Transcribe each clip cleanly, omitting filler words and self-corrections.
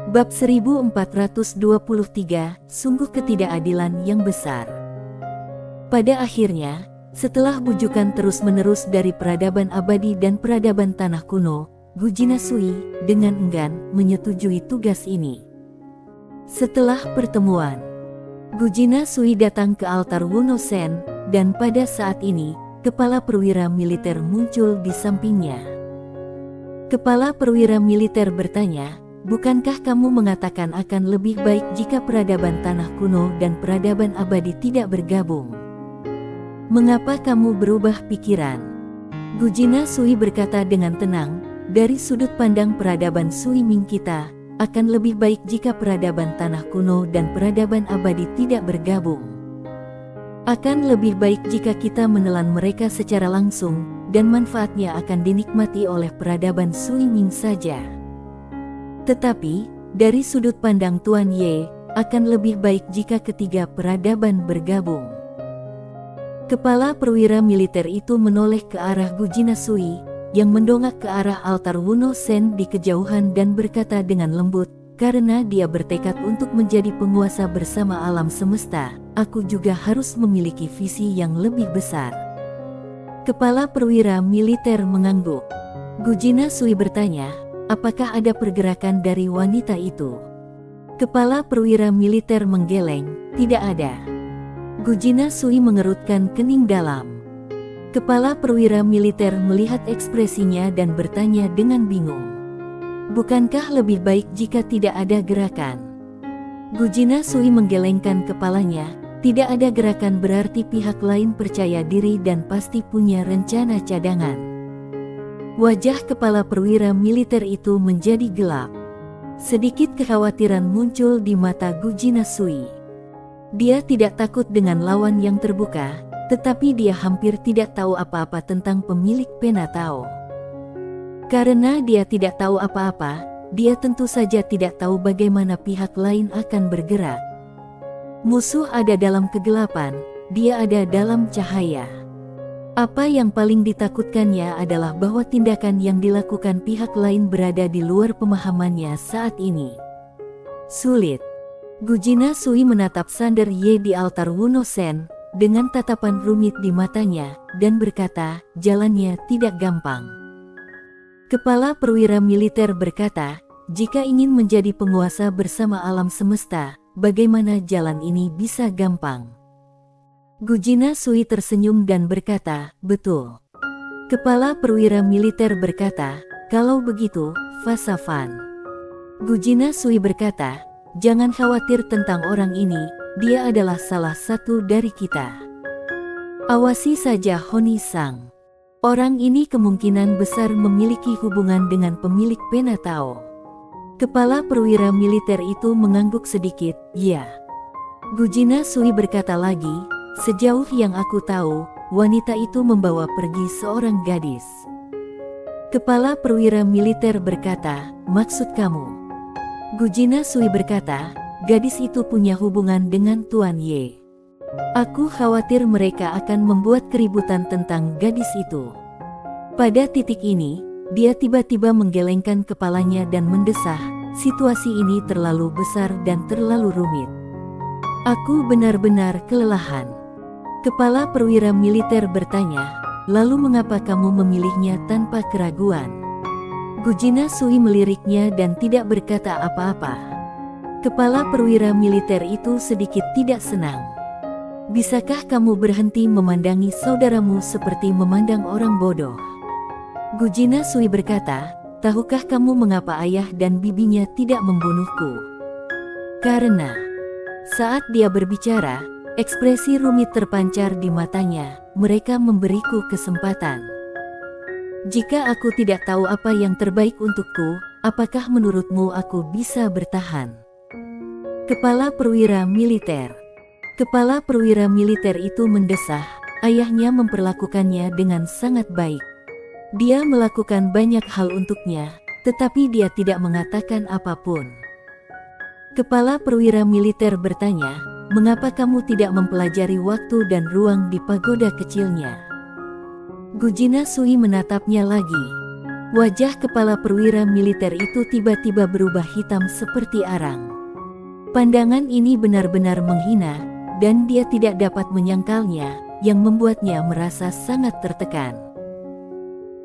Bab 1423, sungguh ketidakadilan yang besar. Pada akhirnya, setelah bujukan terus-menerus dari peradaban abadi dan peradaban tanah kuno, Gujina-sui dengan enggan menyetujui tugas ini. Setelah pertemuan, Gujina-sui datang ke altar Wuno-sen, dan pada saat ini, kepala perwira militer muncul di sampingnya. Kepala perwira militer bertanya, "Bukankah kamu mengatakan akan lebih baik jika peradaban tanah kuno dan peradaban abadi tidak bergabung? Mengapa kamu berubah pikiran?" Gujina-sui berkata dengan tenang, "Dari sudut pandang peradaban Sui Ming kita, akan lebih baik jika peradaban tanah kuno dan peradaban abadi tidak bergabung. Akan lebih baik jika kita menelan mereka secara langsung, dan manfaatnya akan dinikmati oleh peradaban Sui Ming saja. Tetapi, dari sudut pandang Tuan Ye, akan lebih baik jika ketiga peradaban bergabung." Kepala perwira militer itu menoleh ke arah Gujina-sui, yang mendongak ke arah altar Wuno-sen di kejauhan dan berkata dengan lembut, "Karena dia bertekad untuk menjadi penguasa bersama alam semesta, aku juga harus memiliki visi yang lebih besar." Kepala perwira militer mengangguk. Gujina-sui bertanya, "Apakah ada pergerakan dari wanita itu?" Kepala perwira militer menggeleng, "Tidak ada." Gujina-sui mengerutkan kening dalam. Kepala perwira militer melihat ekspresinya dan bertanya dengan bingung, "Bukankah lebih baik jika tidak ada gerakan?" Gujina-sui menggelengkan kepalanya, "Tidak ada gerakan berarti pihak lain percaya diri dan pasti punya rencana cadangan." Wajah kepala perwira militer itu menjadi gelap. Sedikit kekhawatiran muncul di mata Gujina-sui. Dia tidak takut dengan lawan yang terbuka, tetapi dia hampir tidak tahu apa-apa tentang pemilik pena Tao. Karena dia tidak tahu apa-apa, dia tentu saja tidak tahu bagaimana pihak lain akan bergerak. Musuh ada dalam kegelapan, dia ada dalam cahaya. Apa yang paling ditakutkannya adalah bahwa tindakan yang dilakukan pihak lain berada di luar pemahamannya saat ini. Sulit. Gujina-sui menatap Sander Ye di altar Wuno-sen, dengan tatapan rumit di matanya, dan berkata, "Jalannya tidak gampang." Kepala perwira militer berkata, "Jika ingin menjadi penguasa bersama alam semesta, bagaimana jalan ini bisa gampang?" Gujina-sui tersenyum dan berkata, "Betul." Kepala perwira militer berkata, "Kalau begitu, Fasafan." Gujina-sui berkata, "Jangan khawatir tentang orang ini, dia adalah salah satu dari kita. Awasi saja Honi Sang. Orang ini kemungkinan besar memiliki hubungan dengan pemilik pena Tao." Kepala perwira militer itu mengangguk sedikit, "Ya." Gujina-sui berkata lagi, "Sejauh yang aku tahu, wanita itu membawa pergi seorang gadis." Kepala perwira militer berkata, "Maksud kamu?" Gujina-sui berkata, "Gadis itu punya hubungan dengan Tuan Ye. Aku khawatir mereka akan membuat keributan tentang gadis itu." Pada titik ini, dia tiba-tiba menggelengkan kepalanya dan mendesah, "Situasi ini terlalu besar dan terlalu rumit. Aku benar-benar kelelahan." Kepala perwira militer bertanya, "Lalu mengapa kamu memilihnya tanpa keraguan?" Gujina-sui meliriknya dan tidak berkata apa-apa. Kepala perwira militer itu sedikit tidak senang. "Bisakah kamu berhenti memandangi saudaramu seperti memandang orang bodoh?" Gujina-sui berkata, "Tahukah kamu mengapa ayah dan bibinya tidak membunuhku?" Karena saat dia berbicara, ekspresi rumit terpancar di matanya, "Mereka memberiku kesempatan. Jika aku tidak tahu apa yang terbaik untukku, apakah menurutmu aku bisa bertahan?" Kepala perwira militer. Kepala perwira militer itu mendesah, ayahnya memperlakukannya dengan sangat baik. Dia melakukan banyak hal untuknya, tetapi dia tidak mengatakan apapun. Kepala perwira militer bertanya, "Mengapa kamu tidak mempelajari waktu dan ruang di pagoda kecilnya?" Gujina-sui menatapnya lagi. Wajah kepala perwira militer itu tiba-tiba berubah hitam seperti arang. Pandangan ini benar-benar menghina, dan dia tidak dapat menyangkalnya, yang membuatnya merasa sangat tertekan.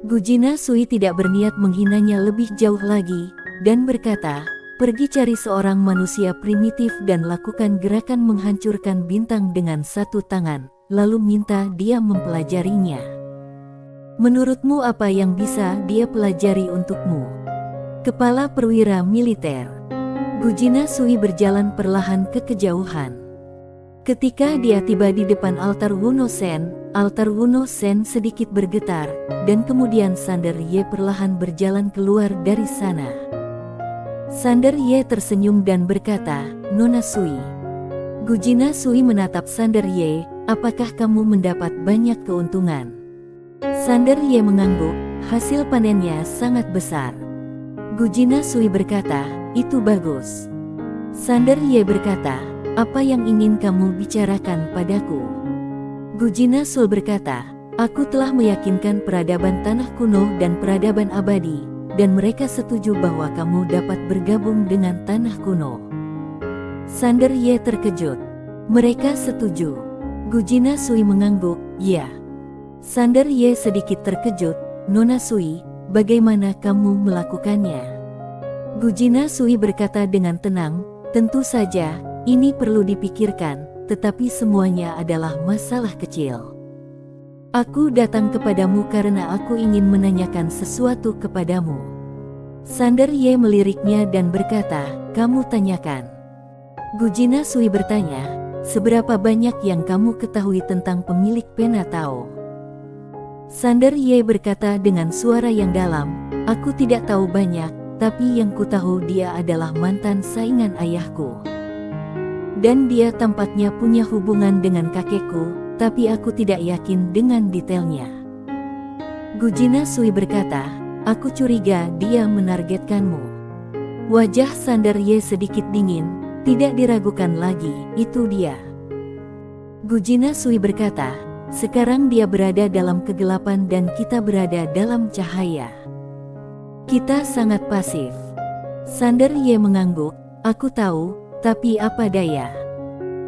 Gujina Sui tidak berniat menghinanya lebih jauh lagi, dan berkata, "Pergi cari seorang manusia primitif dan lakukan gerakan menghancurkan bintang dengan satu tangan, lalu minta dia mempelajarinya. Menurutmu apa yang bisa dia pelajari untukmu?" Kepala perwira militer Gujina Sui berjalan perlahan ke kejauhan. Ketika dia tiba di depan altar Wuno Sen sedikit bergetar, dan kemudian Sander Ye perlahan berjalan keluar dari sana. Sander Ye tersenyum dan berkata, "Nona Sui." Gujina Sui menatap Sander Ye, "Apakah kamu mendapat banyak keuntungan?" Sander Ye mengangguk, "Hasil panennya sangat besar." Gujina Sui berkata, "Itu bagus." Sander Ye berkata, "Apa yang ingin kamu bicarakan padaku?" Gujina Sui berkata, "Aku telah meyakinkan peradaban tanah kuno dan peradaban abadi, dan mereka setuju bahwa kamu dapat bergabung dengan tanah kuno." Sander Ye terkejut. "Mereka setuju?" Gujina Sui mengangguk, "Ya." Sander Ye sedikit terkejut, "Nona Sui, bagaimana kamu melakukannya?" Gujina Sui berkata dengan tenang, "Tentu saja, ini perlu dipikirkan, tetapi semuanya adalah masalah kecil. Aku datang kepadamu karena aku ingin menanyakan sesuatu kepadamu." Sander Ye meliriknya dan berkata, "Kamu tanyakan." Gujina Sui bertanya, "Seberapa banyak yang kamu ketahui tentang pemilik pena Tao?" Sander Ye berkata dengan suara yang dalam, "Aku tidak tahu banyak, tapi yang ku tahu dia adalah mantan saingan ayahku. Dan dia tampaknya punya hubungan dengan kakekku, tapi aku tidak yakin dengan detailnya." Gujina Sui berkata, "Aku curiga dia menargetkanmu." Wajah Sander Ye sedikit dingin, tidak diragukan lagi, itu dia. Gujina Sui berkata, "Sekarang dia berada dalam kegelapan dan kita berada dalam cahaya. Kita sangat pasif." Sander Ye mengangguk, "Aku tahu, tapi apa daya."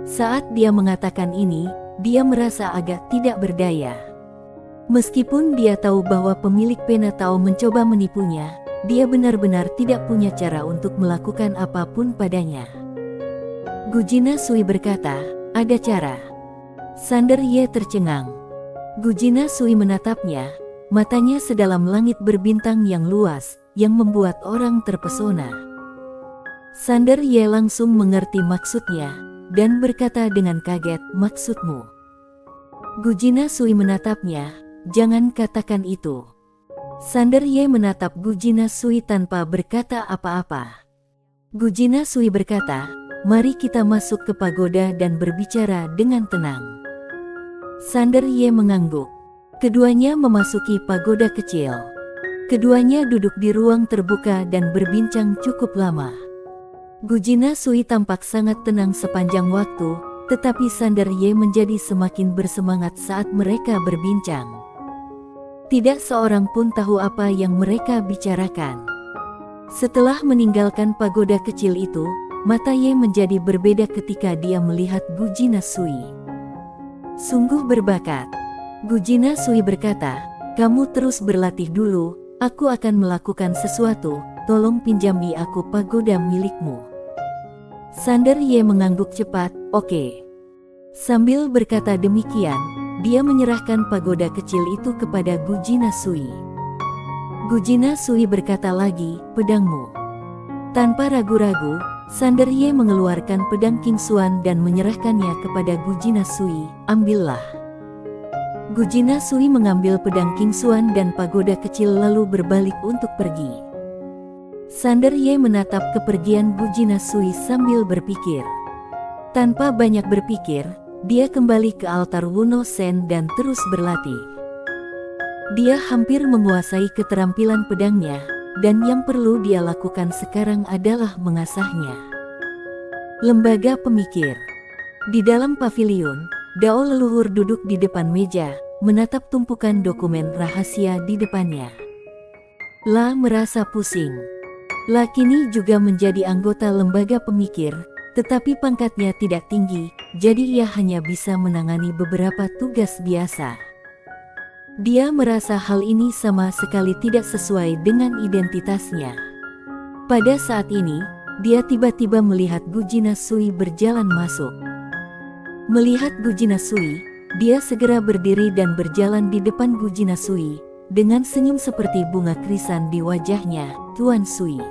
Saat dia mengatakan ini, dia merasa agak tidak berdaya. Meskipun dia tahu bahwa pemilik pena Tao mencoba menipunya, dia benar-benar tidak punya cara untuk melakukan apapun padanya. Gujina Sui berkata, "Ada cara." Sander Ye tercengang. Gujina Sui menatapnya, matanya sedalam langit berbintang yang luas, yang membuat orang terpesona. Sander Ye langsung mengerti maksudnya, dan berkata dengan kaget, "Maksudmu?" Gujina Sui menatapnya, "Jangan katakan itu." Sander Ye menatap Gujina Sui tanpa berkata apa-apa. Gujina Sui berkata, "Mari kita masuk ke pagoda dan berbicara dengan tenang." Sander Ye mengangguk. Keduanya memasuki pagoda kecil. Keduanya duduk di ruang terbuka dan berbincang cukup lama. Gujina Sui tampak sangat tenang sepanjang waktu, tetapi Sander Ye menjadi semakin bersemangat saat mereka berbincang. Tidak seorang pun tahu apa yang mereka bicarakan. Setelah meninggalkan pagoda kecil itu, mata Ye menjadi berbeda ketika dia melihat Gujina Sui. "Sungguh berbakat." Gujina Sui berkata, "Kamu terus berlatih dulu, aku akan melakukan sesuatu, tolong pinjami aku pagoda milikmu." Sander Ye mengangguk cepat, "Oke." Sambil berkata demikian, dia menyerahkan pagoda kecil itu kepada Gujina Sui. Gujina Sui berkata lagi, "Pedangmu." Tanpa ragu-ragu, Sander Ye mengeluarkan pedang King Xuan dan menyerahkannya kepada Gujina Sui, "Ambillah." Gujina Sui mengambil pedang King Xuan dan pagoda kecil lalu berbalik untuk pergi. Sander Ye menatap kepergian Gujina Sui sambil berpikir. Tanpa banyak berpikir, dia kembali ke altar Wuno Sen dan terus berlatih. Dia hampir menguasai keterampilan pedangnya, dan yang perlu dia lakukan sekarang adalah mengasahnya. Lembaga pemikir. Di dalam paviliun, Dao leluhur duduk di depan meja, menatap tumpukan dokumen rahasia di depannya. La merasa pusing. La kini juga menjadi anggota lembaga pemikir, tetapi pangkatnya tidak tinggi, jadi ia hanya bisa menangani beberapa tugas biasa. Dia merasa hal ini sama sekali tidak sesuai dengan identitasnya. Pada saat ini, dia tiba-tiba melihat Gujina Sui berjalan masuk. Melihat Gujina Sui, dia segera berdiri dan berjalan di depan Gujina Sui, dengan senyum seperti bunga krisan di wajahnya. "Tuan Sui."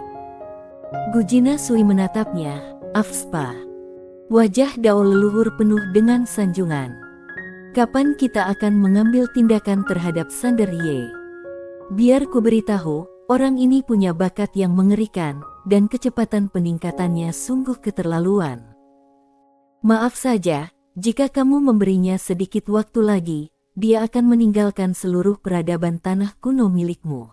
Gujina Sui menatapnya. "Afspa." Wajah Dao leluhur penuh dengan sanjungan. "Kapan kita akan mengambil tindakan terhadap Sander Ye? Biar ku beritahu, orang ini punya bakat yang mengerikan, dan kecepatan peningkatannya sungguh keterlaluan. Maaf saja, jika kamu memberinya sedikit waktu lagi, dia akan meninggalkan seluruh peradaban tanah kuno milikmu.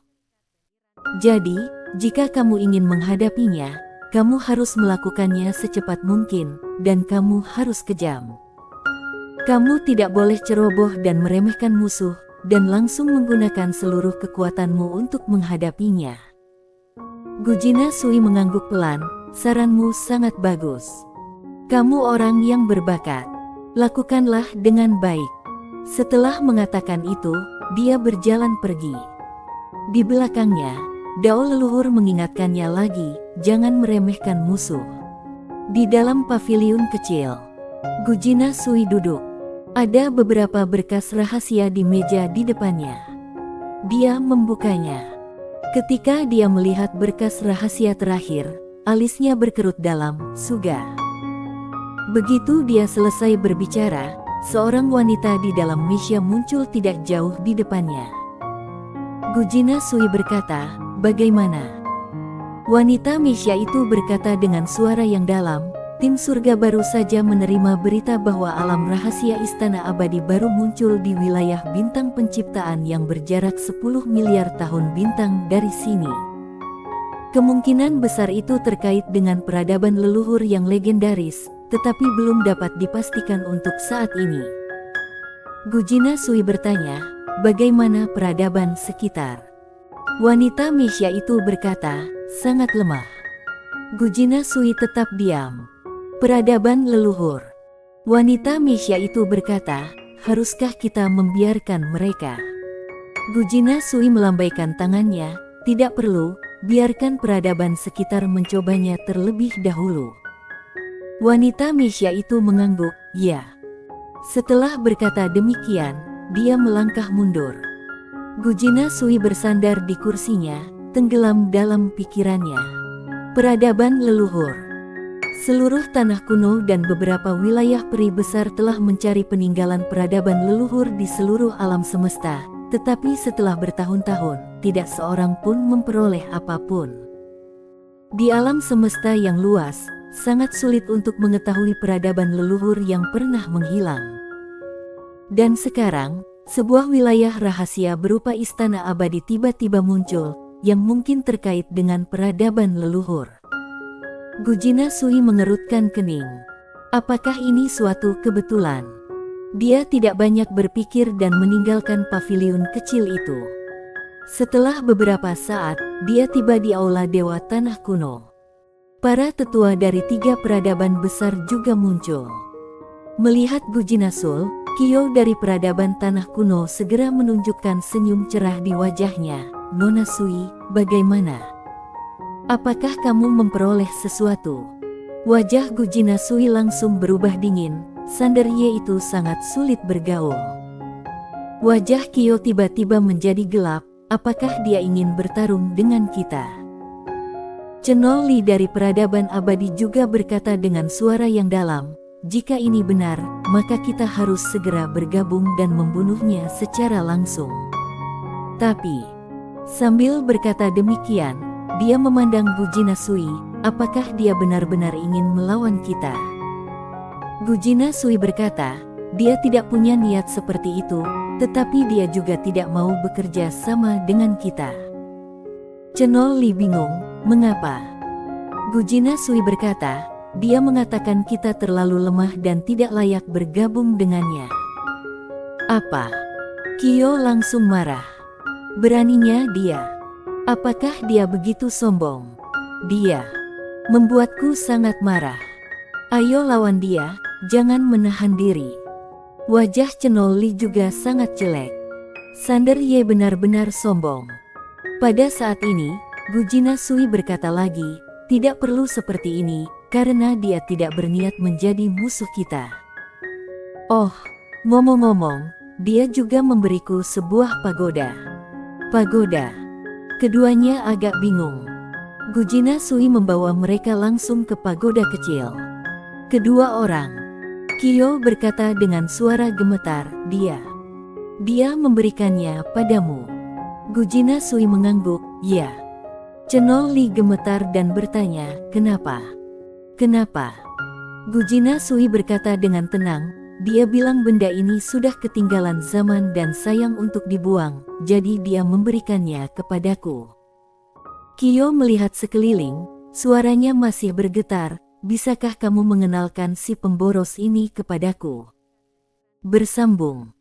Jadi, jika kamu ingin menghadapinya, kamu harus melakukannya secepat mungkin, dan kamu harus kejam. Kamu tidak boleh ceroboh dan meremehkan musuh, dan langsung menggunakan seluruh kekuatanmu untuk menghadapinya." Gujina Sui mengangguk pelan. "Saranmu sangat bagus. Kamu orang yang berbakat. Lakukanlah dengan baik." Setelah mengatakan itu, dia berjalan pergi. Di belakangnya, Dao leluhur mengingatkannya lagi, jangan meremehkan musuh. Di dalam paviliun kecil, Gujina Sui duduk. Ada beberapa berkas rahasia di meja di depannya. Dia membukanya. Ketika dia melihat berkas rahasia terakhir, alisnya berkerut dalam, "Suga." Begitu dia selesai berbicara, seorang wanita di dalam meja muncul tidak jauh di depannya. Gujina Sui berkata, "Bagaimana?" Wanita meja itu berkata dengan suara yang dalam, "Tim surga baru saja menerima berita bahwa alam rahasia Istana Abadi baru muncul di wilayah bintang penciptaan yang berjarak 10 miliar tahun bintang dari sini. Kemungkinan besar itu terkait dengan peradaban leluhur yang legendaris, tetapi belum dapat dipastikan untuk saat ini." Gujina Sui bertanya, "Bagaimana peradaban sekitar?" Wanita meja itu berkata, "Sangat lemah." Gujina Sui tetap diam. "Peradaban leluhur." Wanita meja itu berkata, "Haruskah kita membiarkan mereka?" Gujina Sui melambaikan tangannya, "Tidak perlu, biarkan peradaban sekitar mencobanya terlebih dahulu." Wanita meja itu mengangguk, "Ya." Setelah berkata demikian, dia melangkah mundur. Gujina Sui bersandar di kursinya, tenggelam dalam pikirannya. Peradaban leluhur. Seluruh tanah kuno dan beberapa wilayah peri besar telah mencari peninggalan peradaban leluhur di seluruh alam semesta, tetapi setelah bertahun-tahun, tidak seorang pun memperoleh apapun. Di alam semesta yang luas, sangat sulit untuk mengetahui peradaban leluhur yang pernah menghilang. Dan sekarang, sebuah wilayah rahasia berupa Istana Abadi tiba-tiba muncul, yang mungkin terkait dengan peradaban leluhur. Gujina Sui mengerutkan kening. Apakah ini suatu kebetulan? Dia tidak banyak berpikir dan meninggalkan paviliun kecil itu. Setelah beberapa saat, dia tiba di aula Dewa Tanah Kuno. Para tetua dari 3 peradaban besar juga muncul. Melihat Gujina Sul, Kyo dari peradaban Tanah Kuno segera menunjukkan senyum cerah di wajahnya. "Nona Sui, bagaimana? Apakah kamu memperoleh sesuatu?" Wajah Gujina Sui langsung berubah dingin. Sander Ye itu sangat sulit bergaul. Wajah Kyo tiba-tiba menjadi gelap. "Apakah dia ingin bertarung dengan kita?" Cenol Li dari peradaban abadi juga berkata dengan suara yang dalam, "Jika ini benar, maka kita harus segera bergabung dan membunuhnya secara langsung." Tapi, sambil berkata demikian, dia memandang Gujina Sui, apakah dia benar-benar ingin melawan kita? Gujina Sui berkata, dia tidak punya niat seperti itu, tetapi dia juga tidak mau bekerja sama dengan kita. Cenol Li bingung, mengapa? Gujina Sui berkata, dia mengatakan kita terlalu lemah dan tidak layak bergabung dengannya. Apa? Kyo langsung marah. Beraninya dia. Apakah dia begitu sombong? Dia membuatku sangat marah. Ayo lawan dia, jangan menahan diri. Wajah Chenol Li juga sangat jelek. Sander Ye benar-benar sombong. Pada saat ini, Gujina Sui berkata lagi, tidak perlu seperti ini, karena dia tidak berniat menjadi musuh kita. Oh, ngomong-ngomong, dia juga memberiku sebuah pagoda. Pagoda. Keduanya agak bingung. Gujina Sui membawa mereka langsung ke pagoda kecil. Kedua orang. Kyo berkata dengan suara gemetar, Dia memberikannya padamu. Gujina Sui mengangguk, ya. Chenol Li gemetar dan bertanya, kenapa? Kenapa? Gujina Sui berkata dengan tenang, dia bilang benda ini sudah ketinggalan zaman dan sayang untuk dibuang, jadi dia memberikannya kepadaku. Kyo melihat sekeliling, suaranya masih bergetar, bisakah kamu mengenalkan si pemboros ini kepadaku? Bersambung.